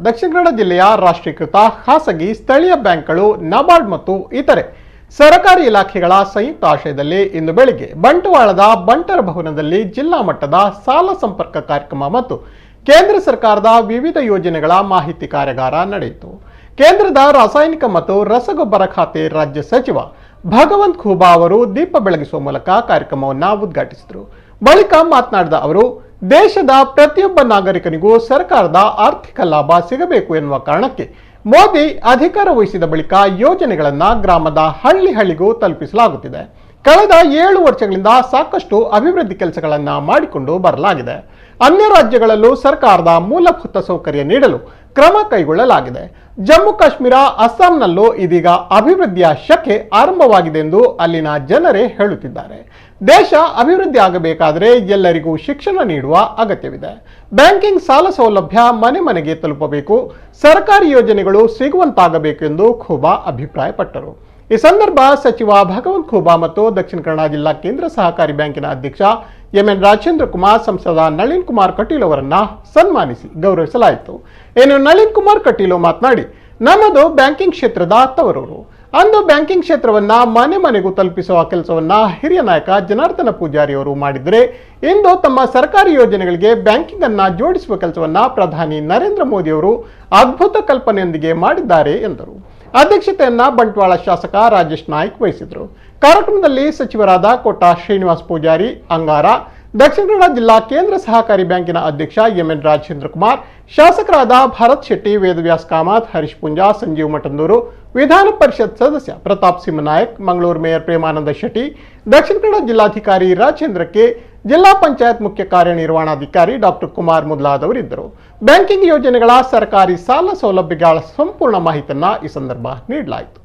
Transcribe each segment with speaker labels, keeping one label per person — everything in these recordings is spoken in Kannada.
Speaker 1: ದಕ್ಷಿಣ ಕನ್ನಡ ಜಿಲ್ಲೆಯ ರಾಷ್ಟ್ರೀಕೃತ ಖಾಸಗಿ ಸ್ಥಳೀಯ ಬ್ಯಾಂಕ್ಗಳು ನಬಾರ್ಡ್ ಮತ್ತು ಇತರೆ ಸರ್ಕಾರಿ ಇಲಾಖೆಗಳ ಸಂಯುಕ್ತ ಆಶ್ರಯದಲ್ಲಿ ಇಂದು ಬೆಳಿಗ್ಗೆ ಬಂಟ್ವಾಳದ ಬಂಟರ ಭವನದಲ್ಲಿ ಜಿಲ್ಲಾ ಮಟ್ಟದ ಸಾಲ ಸಂಪರ್ಕ ಕಾರ್ಯಕ್ರಮ ಮತ್ತು ಕೇಂದ್ರ ಸರ್ಕಾರದ ವಿವಿಧ ಯೋಜನೆಗಳ ಮಾಹಿತಿ ಕಾರ್ಯಾಗಾರ ನಡೆಯಿತು. ಕೇಂದ್ರದ ರಾಸಾಯನಿಕ ಮತ್ತು ರಸಗೊಬ್ಬರ ಖಾತೆ ರಾಜ್ಯ ಸಚಿವ ಭಗವಂತ್ ಖೂಬಾ ಅವರು ದೀಪ ಬೆಳಗಿಸುವ ಮೂಲಕ ಕಾರ್ಯಕ್ರಮವನ್ನು ಉದ್ಘಾಟಿಸಿದರು. ಬಳಿಕ ಮಾತನಾಡಿದ ಅವರು, ದೇಶದ ಪ್ರತಿಯೊಬ್ಬ ನಾಗರಿಕನಿಗೂ ಸರ್ಕಾರದ ಆರ್ಥಿಕ ಲಾಭ ಸಿಗಬೇಕು ಎನ್ನುವ ಕಾರಣಕ್ಕೆ ಮೋದಿ ಅಧಿಕಾರ ವಹಿಸಿದ ಬಳಿಕ ಯೋಜನೆಗಳನ್ನು ಗ್ರಾಮದ ಹಳ್ಳಿಗೂ ತಲುಪಿಸಲಾಗುತ್ತಿದೆ. ಕಳೆದ 7 ವರ್ಷಗಳಿಂದ ಸಾಕಷ್ಟು ಅಭಿವೃದ್ಧಿ ಕೆಲಸಗಳನ್ನು ಮಾಡಿಕೊಂಡು ಬರಲಾಗಿದೆ. ಅನ್ಯ ರಾಜ್ಯಗಳಲ್ಲೂ ಸರ್ಕಾರದ ಮೂಲಭೂತ ಸೌಕರ್ಯ ನೀಡಲು ಕ್ರಮ ಕೈಗೊಳ್ಳಲಾಗಿದೆ. ಜಮ್ಮು ಕಾಶ್ಮೀರ, ಅಸ್ಸಾಂನಲ್ಲೂ ಇದೀಗ ಅಭಿವೃದ್ಧಿಯ ಶಕೆ ಆರಂಭವಾಗಿದೆ ಎಂದು ಅಲ್ಲಿನ ಜನರೇ ಹೇಳುತ್ತಿದ್ದಾರೆ. ದೇಶ ಅಭಿವೃದ್ಧಿ ಆಗಬೇಕಾದರೆ ಎಲ್ಲರಿಗೂ ಶಿಕ್ಷಣ ನೀಡುವ ಅಗತ್ಯವಿದೆ. ಬ್ಯಾಂಕಿಂಗ್ ಸಾಲ ಸೌಲಭ್ಯ ಮನೆ ಮನೆಗೆ ತಲುಪಬೇಕು, ಸರ್ಕಾರಿ ಯೋಜನೆಗಳು ಸಿಗುವಂತಾಗಬೇಕು ಎಂದು ಖೂಬಾ ಅಭಿಪ್ರಾಯಪಟ್ಟರು. ಈ ಸಂದರ್ಭ ಸಚಿವ ಭಗವಂತ್ ಖೂಬಾ ಮತ್ತು ದಕ್ಷಿಣ ಕನ್ನಡ ಜಿಲ್ಲಾ ಕೇಂದ್ರ ಸಹಕಾರಿ ಬ್ಯಾಂಕಿನ ಅಧ್ಯಕ್ಷ ಎಂ.ಎನ್. ರಾಜೇಂದ್ರ ಕುಮಾರ್, ಸಂಸದ ನಳಿನ್ ಕುಮಾರ್ ಕಟೀಲ್ ಅವರನ್ನ ಸನ್ಮಾನಿಸಿ ಗೌರವಿಸಲಾಯಿತು. ನಳಿನ್ ಕುಮಾರ್ ಕಟೀಲ್ ಮಾತನಾಡಿ, ನಮ್ಮದು ಬ್ಯಾಂಕಿಂಗ್ ಕ್ಷೇತ್ರದ ತವರೂರು. ಅಂದು ಬ್ಯಾಂಕಿಂಗ್ ಕ್ಷೇತ್ರವನ್ನ ಮನೆ ಮನೆಗೂ ತಲುಪಿಸುವ ಕೆಲಸವನ್ನ ಹಿರಿಯ ನಾಯಕ ಜನಾರ್ದನ ಪೂಜಾರಿ ಅವರು ಮಾಡಿದರೆ, ಇಂದು ತಮ್ಮ ಸರ್ಕಾರಿ ಯೋಜನೆಗಳಿಗೆ ಬ್ಯಾಂಕಿಂಗ್ ಅನ್ನ ಜೋಡಿಸುವ ಕೆಲಸವನ್ನ ಪ್ರಧಾನಿ ನರೇಂದ್ರ ಮೋದಿ ಅವರು ಅದ್ಭುತ ಕಲ್ಪನೆಯೊಂದಿಗೆ ಮಾಡಿದ್ದಾರೆ ಎಂದರು. ಅಧ್ಯಕ್ಷತೆಯನ್ನ ಬಂಟ್ವಾಳ ಶಾಸಕ ರಾಜೇಶ್ ನಾಯ್ಕ್ ವಹಿಸಿದರು. ಕಾರ್ಯಕ್ರಮದಲ್ಲಿ ಸಚಿವರಾದ ಕೋಟ ಶ್ರೀನಿವಾಸ್ ಪೂಜಾರಿ, ಅಂಗಾರ, ದಕ್ಷಿಣ ಕನ್ನಡ ಜಿಲ್ಲಾ ಕೇಂದ್ರ ಸಹಕಾರಿ ಬ್ಯಾಂಕಿನ ಅಧ್ಯಕ್ಷ ಎಂ.ಎನ್. ರಾಜೇಂದ್ರ ಕುಮಾರ್, ಶಾಸಕರಾದ ಭರತ್ ಶೆಟ್ಟಿ, ವೇದವ್ಯಾಸ್ ಕಾಮತ್, ಹರೀಶ್ ಪುಂಜಾ, ಸಂಜೀವ್ ಮಠಂದೂರು, ವಿಧಾನ ಪರಿಷತ್ ಸದಸ್ಯ ಪ್ರತಾಪ್ ಸಿಂಹನಾಯಕ್, ಮಂಗಳೂರು ಮೇಯರ್ ಪ್ರೇಮಾನಂದ ಶೆಟ್ಟಿ, ದಕ್ಷಿಣ ಕನ್ನಡ ಜಿಲ್ಲಾಧಿಕಾರಿ ರಾಜೇಂದ್ರ ಕೆ, ಜಿಲ್ಲಾ ಪಂಚಾಯತ್ ಮುಖ್ಯ ಕಾರ್ಯನಿರ್ವಹಣಾಧಿಕಾರಿ ಡಾಕ್ಟರ್ ಕುಮಾರ್ ಮೊದಲಾದವರಿದ್ದರು. ಬ್ಯಾಂಕಿಂಗ್ ಯೋಜನೆಗಳ ಸರ್ಕಾರಿ ಸಾಲ ಸೌಲಭ್ಯಗಳ ಸಂಪೂರ್ಣ ಮಾಹಿತಿಯನ್ನು ಈ ಸಂದರ್ಭ ನೀಡಲಾಯಿತು.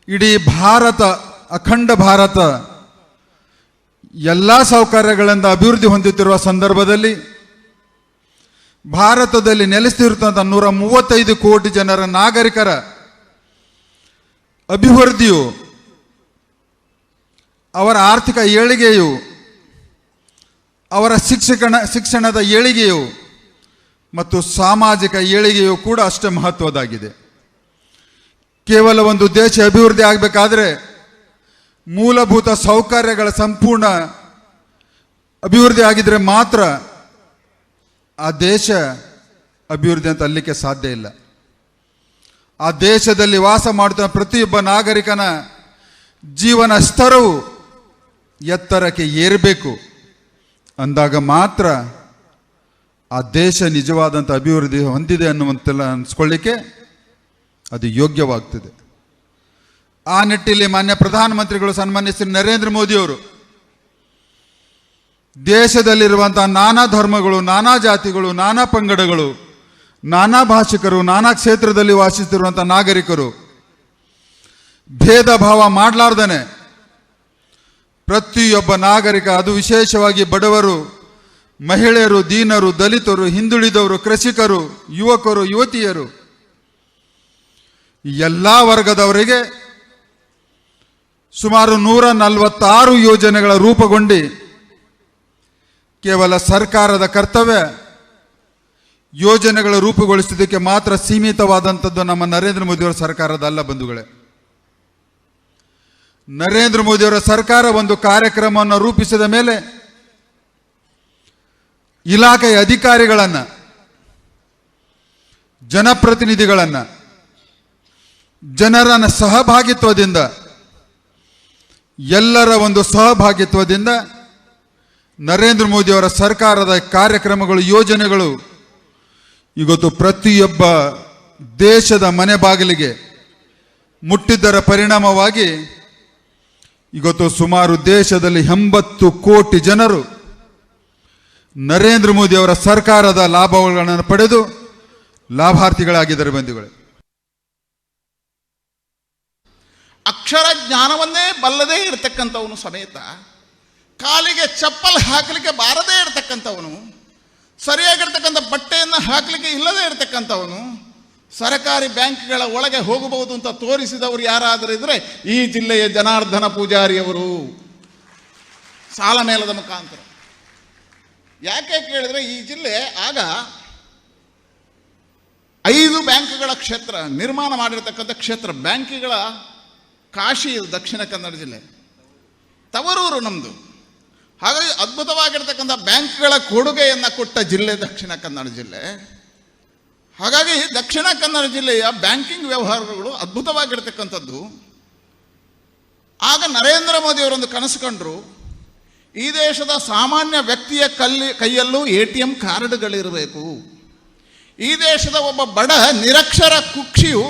Speaker 2: ಇಡೀ ಭಾರತ, ಅಖಂಡ ಭಾರತ ಎಲ್ಲ ಸೌಕರ್ಯಗಳಿಂದ ಅಭಿವೃದ್ಧಿ ಹೊಂದುತ್ತಿರುವ ಸಂದರ್ಭದಲ್ಲಿ ಭಾರತದಲ್ಲಿ ನೆಲೆಸಿರುವಂಥ 135 ಕೋಟಿ ಜನರ ನಾಗರಿಕರ ಅಭಿವೃದ್ಧಿಯು, ಅವರ ಆರ್ಥಿಕ ಏಳಿಗೆಯು, ಅವರ ಶಿಕ್ಷಣದ ಏಳಿಗೆಯು ಮತ್ತು ಸಾಮಾಜಿಕ ಏಳಿಗೆಯು ಕೂಡ ಅಷ್ಟೇ ಮಹತ್ವದಾಗಿದೆ. ಕೇವಲ ಒಂದು ದೇಶ ಅಭಿವೃದ್ಧಿ ಆಗಬೇಕಾದ್ರೆ ಮೂಲಭೂತ ಸೌಕರ್ಯಗಳ ಸಂಪೂರ್ಣ ಅಭಿವೃದ್ಧಿ ಆಗಿದ್ರೆ ಮಾತ್ರ ಆ ದೇಶ ಅಭಿವೃದ್ಧಿ ಅಂತ ಅಲ್ಲಿಕ್ಕೆ ಸಾಧ್ಯ ಇಲ್ಲ. ಆ ದೇಶದಲ್ಲಿ ವಾಸ ಮಾಡುತ್ತಿರುವ ಪ್ರತಿಯೊಬ್ಬ ನಾಗರಿಕನ ಜೀವನ ಸ್ತರವು ಎತ್ತರಕ್ಕೆ ಏರಬೇಕು ಅಂದಾಗ ಮಾತ್ರ ಆ ದೇಶ ನಿಜವಾದಂಥ ಅಭಿವೃದ್ಧಿ ಹೊಂದಿದೆ ಅನ್ನುವಂತೆಲ್ಲ ಅನಿಸ್ಕೊಳ್ಳಿಕ್ಕೆ ಅದು ಯೋಗ್ಯವಾಗ್ತದೆ. ಆ ನಿಟ್ಟಿನಲ್ಲಿ ಮಾನ್ಯ ಪ್ರಧಾನಮಂತ್ರಿಗಳು ಸನ್ಮಾನ್ಯ ಶ್ರೀ ನರೇಂದ್ರ ಮೋದಿಯವರು ದೇಶದಲ್ಲಿರುವಂತಹ ನಾನಾ ಧರ್ಮಗಳು, ನಾನಾ ಜಾತಿಗಳು, ನಾನಾ ಪಂಗಡಗಳು, ನಾನಾ ಭಾಷಿಕರು, ನಾನಾ ಕ್ಷೇತ್ರದಲ್ಲಿ ವಾಸಿಸುತ್ತಿರುವಂಥ ನಾಗರಿಕರು ಭೇದ ಭಾವ ಮಾಡಲಾರ್ದನೆ ಪ್ರತಿಯೊಬ್ಬ ನಾಗರಿಕ, ಅದು ವಿಶೇಷವಾಗಿ ಬಡವರು, ಮಹಿಳೆಯರು, ದೀನರು, ದಲಿತರು, ಹಿಂದುಳಿದವರು, ಕೃಷಿಕರು, ಯುವಕರು, ಯುವತಿಯರು, ಎಲ್ಲ ವರ್ಗದವರಿಗೆ ಸುಮಾರು 146 ಯೋಜನೆಗಳ ರೂಪುಗೊಂಡು ಕೇವಲ ಸರ್ಕಾರದ ಕರ್ತವ್ಯ ಯೋಜನೆಗಳ ರೂಪುಗೊಳಿಸುವುದಕ್ಕೆ ಮಾತ್ರ ಸೀಮಿತವಾದಂಥದ್ದು ನಮ್ಮ ನರೇಂದ್ರ ಮೋದಿಯವರ ಸರ್ಕಾರದಲ್ಲ ಬಂಧುಗಳೇ. ನರೇಂದ್ರ ಮೋದಿಯವರ ಸರ್ಕಾರ ಒಂದು ಕಾರ್ಯಕ್ರಮವನ್ನು ರೂಪಿಸಿದ ಮೇಲೆ ಇಲಾಖೆಯ ಅಧಿಕಾರಿಗಳನ್ನು, ಜನಪ್ರತಿನಿಧಿಗಳನ್ನು, ಜನರ ಸಹಭಾಗಿತ್ವದಿಂದ, ಎಲ್ಲರ ಒಂದು ಸಹಭಾಗಿತ್ವದಿಂದ ನರೇಂದ್ರ ಮೋದಿಯವರ ಸರ್ಕಾರದ ಕಾರ್ಯಕ್ರಮಗಳು, ಯೋಜನೆಗಳು ಇವತ್ತು ಪ್ರತಿಯೊಬ್ಬ ದೇಶದ ಮನೆ ಬಾಗಿಲಿಗೆ ಮುಟ್ಟಿದ್ದರ ಪರಿಣಾಮವಾಗಿ ಇವತ್ತು ಸುಮಾರು ದೇಶದಲ್ಲಿ 80 ಕೋಟಿ ಜನರು ನರೇಂದ್ರ ಮೋದಿ ಅವರ ಸರ್ಕಾರದ ಲಾಭಗಳನ್ನು ಪಡೆದು ಲಾಭಾರ್ಥಿಗಳಾಗಿದ್ದಾರೆ ಬಂಧುಗಳೇ.
Speaker 3: ಅಕ್ಷರ ಜ್ಞಾನವನ್ನೇ ಬಲ್ಲದೇ ಇರತಕ್ಕಂಥವನು ಸಮೇತ, ಕಾಲಿಗೆ ಚಪ್ಪಲ್ ಹಾಕಲಿಕ್ಕೆ ಬಾರದೇ ಇರತಕ್ಕಂಥವನು, ಸರಿಯಾಗಿರ್ತಕ್ಕಂಥ ಬಟ್ಟೆಯನ್ನು ಹಾಕಲಿಕ್ಕೆ ಇಲ್ಲದೇ ಇರತಕ್ಕಂಥವನು, ಸರಕಾರಿ ಬ್ಯಾಂಕ್ಗಳ ಒಳಗೆ ಹೋಗಬಹುದು ಅಂತ ತೋರಿಸಿದವರು ಯಾರಾದರೂ ಇದ್ರೆ ಈ ಜಿಲ್ಲೆಯ ಜನಾರ್ದನ ಪೂಜಾರಿಯವರು ಸಾಲ ಮೇಳದ ಮುಖಾಂತರ. ಯಾಕೆ ಕೇಳಿದ್ರೆ ಈ ಜಿಲ್ಲೆ ಆಗ 5 ಬ್ಯಾಂಕ್ಗಳ ಕ್ಷೇತ್ರ ನಿರ್ಮಾಣ ಮಾಡಿರ್ತಕ್ಕಂಥ ಕ್ಷೇತ್ರ, ಬ್ಯಾಂಕಿಗಳ ಕಾಶಿ ದಕ್ಷಿಣ ಕನ್ನಡ ಜಿಲ್ಲೆ, ತವರೂರು ನಮ್ಮದು. ಹಾಗಾಗಿ ಅದ್ಭುತವಾಗಿರ್ತಕ್ಕಂಥ ಬ್ಯಾಂಕ್ಗಳ ಕೊಡುಗೆಯನ್ನು ಕೊಟ್ಟ ಜಿಲ್ಲೆ ದಕ್ಷಿಣ ಕನ್ನಡ ಜಿಲ್ಲೆ. ಹಾಗಾಗಿ ದಕ್ಷಿಣ ಕನ್ನಡ ಜಿಲ್ಲೆಯ ಬ್ಯಾಂಕಿಂಗ್ ವ್ಯವಹಾರಗಳು ಅದ್ಭುತವಾಗಿರ್ತಕ್ಕಂಥದ್ದು. ಆಗ ನರೇಂದ್ರ ಮೋದಿಯವರೊಂದು ಕನಸು ಕಂಡರು, ಈ ದೇಶದ ಸಾಮಾನ್ಯ ವ್ಯಕ್ತಿಯ ಕೈಯಲ್ಲೂ ATM ಕಾರ್ಡ್ಗಳಿರಬೇಕು. ಈ ದೇಶದ ಒಬ್ಬ ಬಡ ನಿರಕ್ಷರ ಕುಕ್ಷಿಯು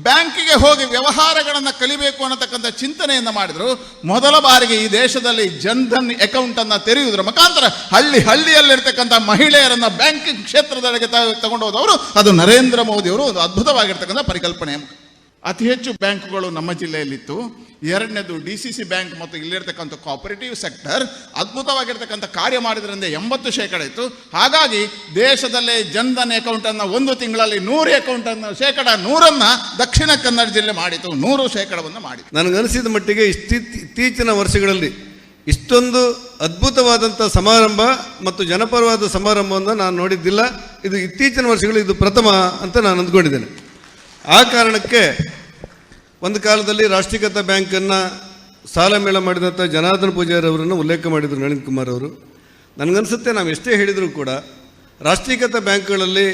Speaker 3: ಬ್ಯಾಂಕಿಗೆ ಹೋಗಿ ವ್ಯವಹಾರಗಳನ್ನು ಕಲಿಬೇಕು ಅನ್ನತಕ್ಕಂಥ ಚಿಂತನೆಯನ್ನು ಮಾಡಿದರು. ಮೊದಲ ಬಾರಿಗೆ ಈ ದೇಶದಲ್ಲಿ ಜನ್ಧನ್ ಅಕೌಂಟನ್ನು ತೆರೆಯುವುದರ ಮುಖಾಂತರ ಹಳ್ಳಿಯಲ್ಲಿರ್ತಕ್ಕಂಥ ಮಹಿಳೆಯರನ್ನು ಬ್ಯಾಂಕಿಂಗ್ ಕ್ಷೇತ್ರದೊಳಗೆ ತಗೊಂಡು ಹೋದವರು ಅದು ನರೇಂದ್ರ ಮೋದಿಯವರು. ಒಂದು ಅದ್ಭುತವಾಗಿರ್ತಕ್ಕಂಥ ಪರಿಕಲ್ಪನೆ. ಅತಿ ಹೆಚ್ಚು ಬ್ಯಾಂಕುಗಳು ನಮ್ಮ ಜಿಲ್ಲೆಯಲ್ಲಿತ್ತು. ಎರಡನೇದು DCC ಬ್ಯಾಂಕ್ ಮತ್ತು ಇಲ್ಲಿರ್ತಕ್ಕಂಥ ಕೋಆಪರೇಟಿವ್ ಸೆಕ್ಟರ್ ಅದ್ಭುತವಾಗಿರ್ತಕ್ಕಂಥ ಕಾರ್ಯ ಮಾಡಿದ್ರಿಂದ 80% ಇತ್ತು. ಹಾಗಾಗಿ ದೇಶದಲ್ಲೇ ಜನ್ಧನ್ ಅಕೌಂಟನ್ನು 1 ತಿಂಗಳಲ್ಲಿ 100 ಅಕೌಂಟನ್ನು 100% ದಕ್ಷಿಣ ಕನ್ನಡ ಜಿಲ್ಲೆ ಮಾಡಿತು. 100% ಮಾಡಿತು.
Speaker 4: ನನಗನಿಸಿದ ಮಟ್ಟಿಗೆ ಇತ್ತೀಚಿನ ವರ್ಷಗಳಲ್ಲಿ ಇಷ್ಟೊಂದು ಅದ್ಭುತವಾದಂಥ ಸಮಾರಂಭ ಮತ್ತು ಜನಪರವಾದ ಸಮಾರಂಭವನ್ನು ನಾನು ನೋಡಿದ್ದಿಲ್ಲ. ಇದು ಇತ್ತೀಚಿನ ವರ್ಷಗಳು ಇದು ಪ್ರಥಮ ಅಂತ ನಾನು ಅಂದ್ಕೊಂಡಿದ್ದೇನೆ. ಆ ಕಾರಣಕ್ಕೆ ಒಂದು ಕಾಲದಲ್ಲಿ ರಾಷ್ಟ್ರೀಕೃತ ಬ್ಯಾಂಕನ್ನು ಸಾಲ ಮೇಳ ಮಾಡಿದಂಥ ಜನಾರ್ದನ ಪೂಜಾರಿ ಅವರನ್ನು ಉಲ್ಲೇಖ ಮಾಡಿದರು ನಳಿನ್ ಕುಮಾರ್ ಅವರು. ನನಗನ್ಸುತ್ತೆ ನಾವು ಎಷ್ಟೇ ಹೇಳಿದರೂ ಕೂಡ ರಾಷ್ಟ್ರೀಕೃತ ಬ್ಯಾಂಕ್ಗಳಲ್ಲಿ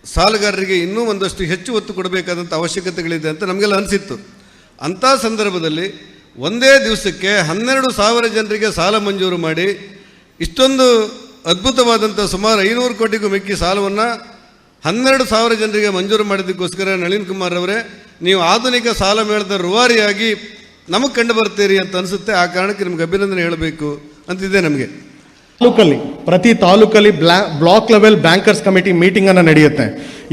Speaker 4: ಸಾಲಗಾರರಿಗೆ ಇನ್ನೂ ಒಂದಷ್ಟು ಹೆಚ್ಚು ಒತ್ತು ಕೊಡಬೇಕಾದಂಥ ಅವಶ್ಯಕತೆಗಳಿದೆ ಅಂತ ನಮಗೆಲ್ಲ ಅನಿಸಿತ್ತು. ಅಂಥ ಸಂದರ್ಭದಲ್ಲಿ ಒಂದೇ ದಿವಸಕ್ಕೆ 12,000 ಜನರಿಗೆ ಸಾಲ ಮಂಜೂರು ಮಾಡಿ ಇಷ್ಟೊಂದು ಅದ್ಭುತವಾದಂಥ ಸುಮಾರು 500 ಕೋಟಿಗೂ ಮಿಕ್ಕಿ ಸಾಲವನ್ನು 12,000 ಜನರಿಗೆ ಮಂಜೂರು ಮಾಡಿದ್ದಕ್ಕೋಸ್ಕರ ನಳಿನ್ ಕುಮಾರ್ ಅವರೇ, ನೀವು ಆಧುನಿಕ ಸಾಲ ಮೇಳದ ರೂವಾರಿಯಾಗಿ ನಮಗೆ ಕಂಡು ಬರ್ತೀರಿ ಅಂತ ಅನಿಸುತ್ತೆ. ಆ ಕಾರಣಕ್ಕೆ ನಿಮ್ಗೆ ಅಭಿನಂದನೆ ಹೇಳಬೇಕು ಅಂತಿದೆ ನಮಗೆ.
Speaker 5: ಪ್ರತಿ ತಾಲೂಕಲ್ಲಿ ಬ್ಲಾಕ್ ಲೆವೆಲ್ ಬ್ಯಾಂಕರ್ಸ್ ಕಮಿಟಿ ಮೀಟಿಂಗನ್ನು ನಡೆಯುತ್ತೆ.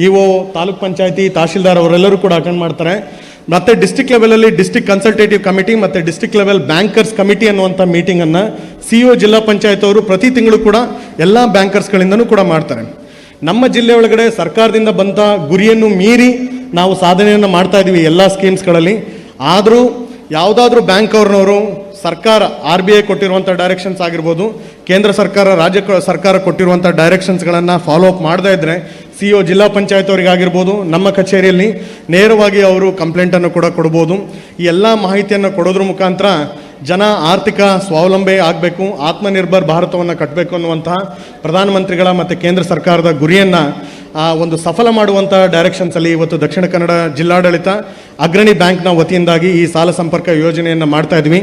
Speaker 5: ಇಒ, ತಾಲೂಕ್ ಪಂಚಾಯತಿ, ತಹಶೀಲ್ದಾರ್ ಅವರೆಲ್ಲರೂ ಕೂಡ ಅಟೆಂಡ್ ಮಾಡ್ತಾರೆ. ಮತ್ತು ಡಿಸ್ಟಿಕ್ ಲೆವೆಲಲ್ಲಿ ಡಿಸ್ಟಿಕ್ ಕನ್ಸಲ್ಟೇಟಿವ್ ಕಮಿಟಿ ಮತ್ತು ಡಿಸ್ಟಿಕ್ ಲೆವೆಲ್ ಬ್ಯಾಂಕರ್ಸ್ ಕಮಿಟಿ ಅನ್ನುವಂಥ ಮೀಟಿಂಗನ್ನು CO ಜಿಲ್ಲಾ ಪಂಚಾಯತ್ ಅವರು ಪ್ರತಿ ತಿಂಗಳು ಕೂಡ ಎಲ್ಲ ಬ್ಯಾಂಕರ್ಸ್ಗಳಿಂದನೂ ಕೂಡ ಮಾಡ್ತಾರೆ. ನಮ್ಮ ಜಿಲ್ಲೆ ಒಳಗಡೆ ಸರ್ಕಾರದಿಂದ ಬಂದ ಗುರಿಯನ್ನು ಮೀರಿ ನಾವು ಸಾಧನೆಯನ್ನು ಮಾಡ್ತಾ ಇದ್ದೀವಿ ಎಲ್ಲ ಸ್ಕೀಮ್ಸ್ಗಳಲ್ಲಿ. ಆದರೂ ಯಾವುದಾದ್ರೂ ಬ್ಯಾಂಕ್ ಅವ್ರನ್ನವರು ಸರ್ಕಾರ RBI ಕೊಟ್ಟಿರುವಂಥ ಡೈರೆಕ್ಷನ್ಸ್ ಆಗಿರ್ಬೋದು, ಕೇಂದ್ರ ಸರ್ಕಾರ, ರಾಜ್ಯ ಸರ್ಕಾರ ಕೊಟ್ಟಿರುವಂಥ ಡೈರೆಕ್ಷನ್ಸ್ಗಳನ್ನು ಫಾಲೋ ಅಪ್ ಮಾಡದೇ ಇದ್ದರೆ CO ಜಿಲ್ಲಾ ಪಂಚಾಯತ್ ಅವರಿಗಾಗಿರ್ಬೋದು, ನಮ್ಮ ಕಚೇರಿಯಲ್ಲಿ ನೇರವಾಗಿ ಅವರು ಕಂಪ್ಲೇಂಟನ್ನು ಕೂಡ ಕೊಡ್ಬೋದು. ಈ ಎಲ್ಲ ಮಾಹಿತಿಯನ್ನು ಕೊಡೋದ್ರ ಮುಖಾಂತರ ಜನ ಆರ್ಥಿಕ ಸ್ವಾವಲಂಬಿ ಆಗಬೇಕು, ಆತ್ಮನಿರ್ಭರ್ ಭಾರತವನ್ನು ಕಟ್ಟಬೇಕು ಅನ್ನುವಂತಹ ಪ್ರಧಾನಮಂತ್ರಿಗಳ ಮತ್ತು ಕೇಂದ್ರ ಸರ್ಕಾರದ ಗುರಿಯನ್ನು ಒಂದು ಸಫಲ ಮಾಡುವಂಥ ಡೈರೆಕ್ಷನ್ಸಲ್ಲಿ ಇವತ್ತು ದಕ್ಷಿಣ ಕನ್ನಡ ಜಿಲ್ಲಾಡಳಿತ ಅಗ್ರಣಿ ಬ್ಯಾಂಕ್ನ ವತಿಯಿಂದಾಗಿ ಈ ಸಾಲ ಸಂಪರ್ಕ ಯೋಜನೆಯನ್ನು ಮಾಡ್ತಾ ಇದ್ವಿ.